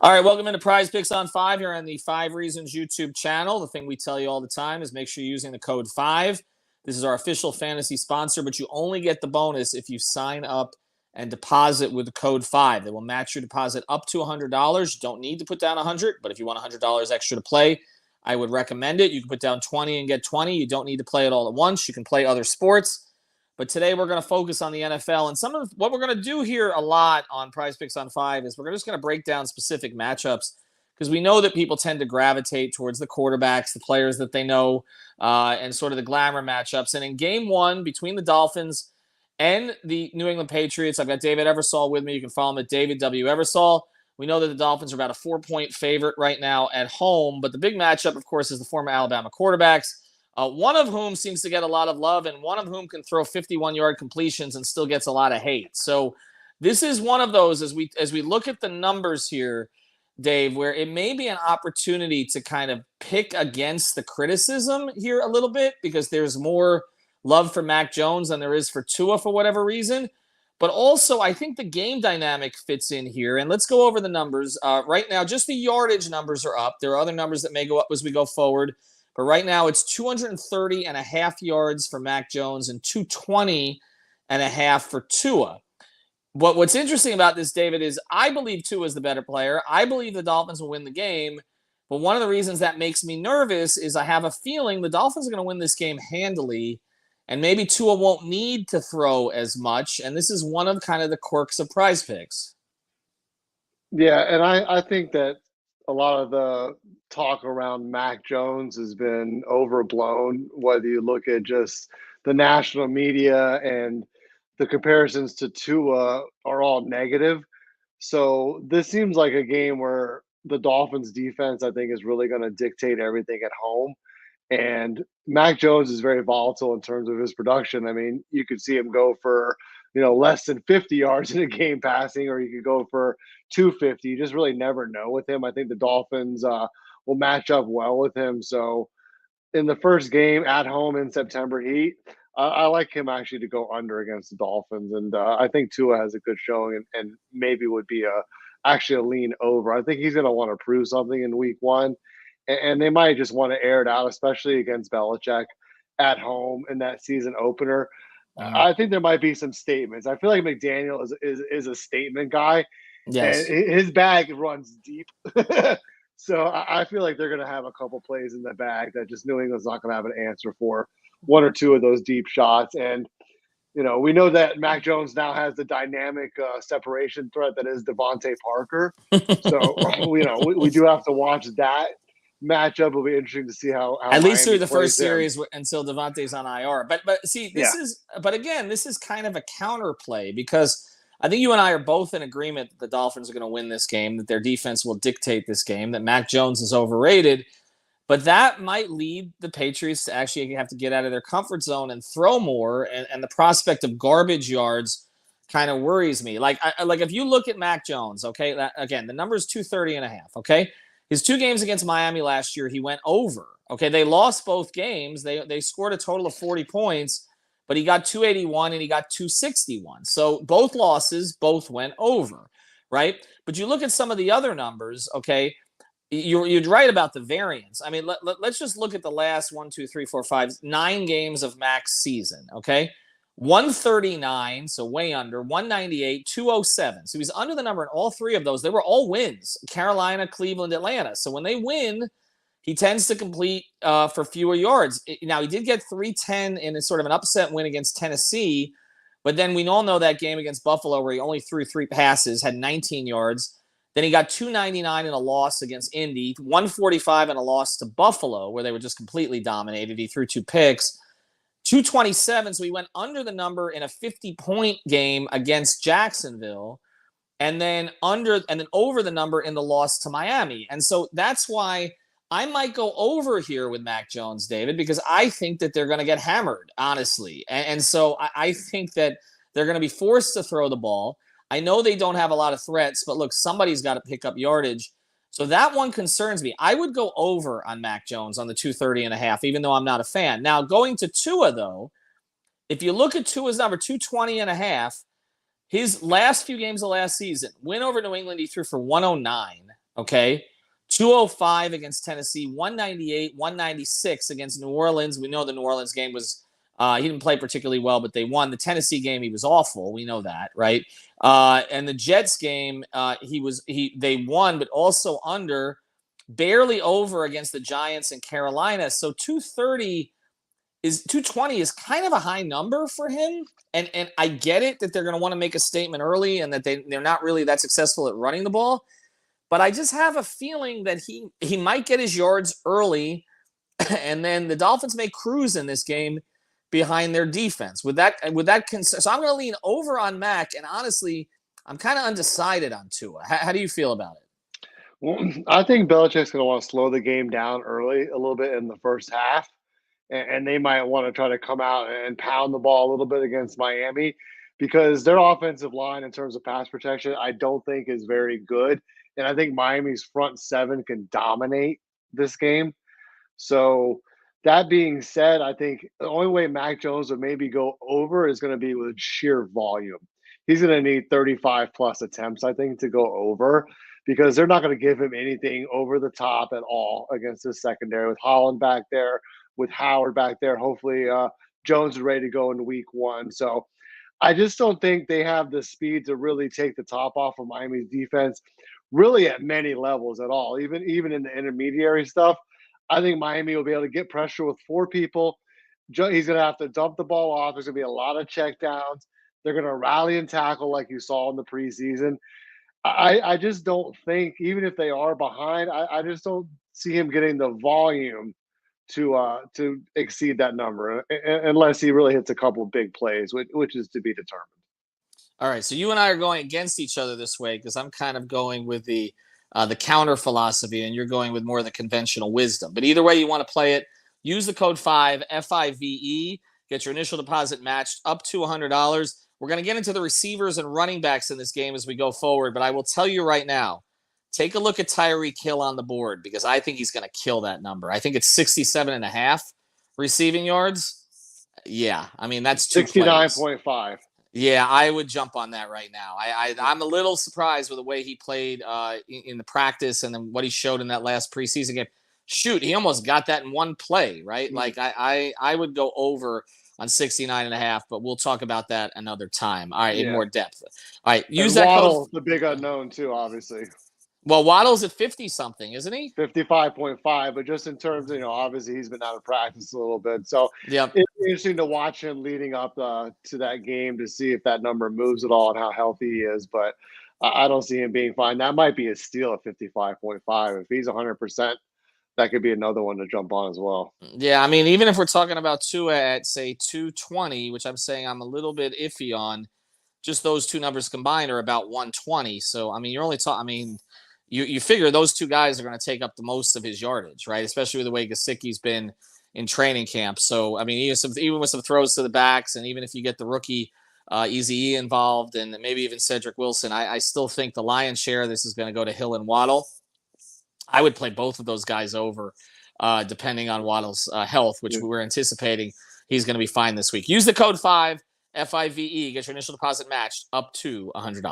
All right, welcome into Prize Picks on 5 here on the 5 Reasons YouTube channel. The thing we tell you all the time is make sure you're using the code 5. This is our official fantasy sponsor, but you only get the bonus if you sign up and deposit with the code 5. They will match your deposit up to $100. You don't need to put down $100, but if you want $100 extra to play, I would recommend it. You can put down $20 and get $20. You don't need to play it all at once. You can play other sports. But today we're going to focus on the NFL. And some of what we're going to do here a lot on Prize Picks on 5 is we're just going to break down specific matchups because we know that people tend to gravitate towards the quarterbacks, the players that they know, and sort of the glamour matchups. And in game one between the Dolphins and the New England Patriots, I've got David Eversole with me. You can follow him at David W. Eversole. We know that the Dolphins are about a 4-point favorite right now at home. But the big matchup, of course, is the former Alabama quarterbacks. One of whom seems to get a lot of love and one of whom can throw 51-yard completions and still gets a lot of hate. So this is one of those, as we look at the numbers here, Dave, where it may be an opportunity to kind of pick against the criticism here a little bit because there's more love for Mac Jones than there is for Tua for whatever reason. But also, I think the game dynamic fits in here. And let's go over the numbers. Right now, just the yardage numbers are up. There are other numbers that may go up as we go forward. But right now, it's 230.5 yards for Mac Jones and 220.5 for Tua. What's interesting about this, David, is I believe Tua is the better player. I believe the Dolphins will win the game. But one of the reasons that makes me nervous is I have a feeling the Dolphins are going to win this game handily, and maybe Tua won't need to throw as much. And this is one of kind of the quirks of Prize Picks. Yeah, and I think that a lot of the talk around Mac Jones has been overblown, whether you look at just the national media and the comparisons to Tua are all negative. So this seems like a game where the Dolphins defense, I think, is really going to dictate everything at home. And Mac Jones is very volatile in terms of his production. I mean, you could see him go for, less than 50 yards in a game passing, or you could go for 250. You just really never know with him. I think the Dolphins will match up well with him. So in the first game at home in September heat, I like him actually to go under against the Dolphins. And I think Tua has a good showing and maybe would be actually a lean over. I think he's going to want to prove something in week one. And they might just want to air it out, especially against Belichick at home in that season opener. I think there might be some statements. I feel like McDaniel is a statement guy. Yes. And his bag runs deep. So I feel like they're going to have a couple plays in the bag that just New England's not going to have an answer for one or two of those deep shots. And, we know that Mac Jones now has the dynamic separation threat that is Devontae Parker. So, we do have to watch that matchup. Will be interesting to see how at least Miami through the first him. series until Devontae's on IR. But see, this is kind of a counterplay because I think you and I are both in agreement that the Dolphins are going to win this game, that their defense will dictate this game, that Mac Jones is overrated. But that might lead the Patriots to actually have to get out of their comfort zone and throw more. And the prospect of garbage yards kind of worries me. Like if you look at Mac Jones, okay, again, the number is 230.5, okay? His 2 games against Miami last year, he went over. Okay, they lost both games. They scored a total of 40 points, but he got 281 and he got 261. So both losses, both went over, right? But you look at some of the other numbers, okay, you're right about the variance. I mean, let's just look at the last 9 games of Mac's season, okay? 139, so way under, 198, 207. So he's under the number in all 3 of those. They were all wins, Carolina, Cleveland, Atlanta. So when they win, he tends to complete for fewer yards. Now, he did get 310 in a sort of an upset win against Tennessee, but then we all know that game against Buffalo where he only threw 3 passes, had 19 yards. Then he got 299 in a loss against Indy, 145 in a loss to Buffalo where they were just completely dominated. He threw 2 picks. 227, so he went under the number in a 50-point game against Jacksonville, and then over the number in the loss to Miami. And so that's why I might go over here with Mac Jones, David, because I think that they're going to get hammered, honestly. And so I think that they're going to be forced to throw the ball. I know they don't have a lot of threats, but look, somebody's got to pick up yardage. So that one concerns me. I would go over on Mac Jones on the 230.5, even though I'm not a fan. Now, going to Tua, though, if you look at Tua's number, 220.5, his last few games of last season, win over New England, he threw for 109. Okay. 205 against Tennessee, 198, 196 against New Orleans. We know the New Orleans game was he didn't play particularly well, but they won. The Tennessee game, he was awful. We know that, right? And the Jets game, they won, but also under, barely over against the Giants and Carolina. So 220 is kind of a high number for him. And I get it that they're going to want to make a statement early and that they're not really that successful at running the ball. But I just have a feeling that he might get his yards early, and then the Dolphins may cruise in this game behind their defense. So I'm going to lean over on Mac, and honestly, I'm kind of undecided on Tua. How do you feel about it? Well, I think Belichick's going to want to slow the game down early a little bit in the first half, and they might want to try to come out and pound the ball a little bit against Miami because their offensive line in terms of pass protection, I don't think is very good. And I think Miami's front seven can dominate this game. So that being said, I think the only way Mac Jones would maybe go over is going to be with sheer volume. He's going to need 35 plus attempts, I think, to go over because they're not going to give him anything over the top at all against this secondary with Holland back there, with Howard back there. Hopefully, Jones is ready to go in week one. So I just don't think they have the speed to really take the top off of Miami's defense, really at many levels at all, even in the intermediary stuff. I think Miami will be able to get pressure with four people. He's going to have to dump the ball off. There's going to be a lot of checkdowns. They're going to rally and tackle like you saw in the preseason. I just don't think, even if they are behind, I just don't see him getting the volume to exceed that number unless he really hits a couple of big plays, which is to be determined. All right, so you and I are going against each other this way because I'm kind of going with the counter philosophy, and you're going with more of the conventional wisdom. But either way you want to play it, use the code FIVE, FIVE, get your initial deposit matched up to $100. We're going to get into the receivers and running backs in this game as we go forward, but I will tell you right now, take a look at Tyreek Hill on the board because I think he's going to kill that number. I think it's 67.5 receiving yards. Yeah, I mean, that's 69.5. Yeah, I would jump on that right now. I'm a little surprised with the way he played in the practice and then what he showed in that last preseason game. Shoot, he almost got that in one play, right? Mm-hmm. Like I would go over on 69.5, but we'll talk about that another time. All right, in more depth. All right, use that code. The big unknown too, obviously. Well, Waddle's at 50-something, isn't he? 55.5, but just in terms of, obviously he's been out of practice a little bit. So it's interesting to watch him leading up to that game to see if that number moves at all and how healthy he is. But I don't see him being fine. That might be a steal at 55.5. If he's 100%, that could be another one to jump on as well. Yeah, I mean, even if we're talking about Tua at, say, 220, which I'm saying I'm a little bit iffy on, just those two numbers combined are about 120. So, I mean, you're only talking – You figure those two guys are going to take up the most of his yardage, right? Especially with the way Gesicki's been in training camp. So, I mean, even with some throws to the backs, and even if you get the rookie Eazy involved and maybe even Cedric Wilson, I still think the lion's share of this is going to go to Hill and Waddle. I would play both of those guys over, depending on Waddle's health, which we're anticipating he's going to be fine this week. Use the code FIVE, FIVE, get your initial deposit matched up to $100.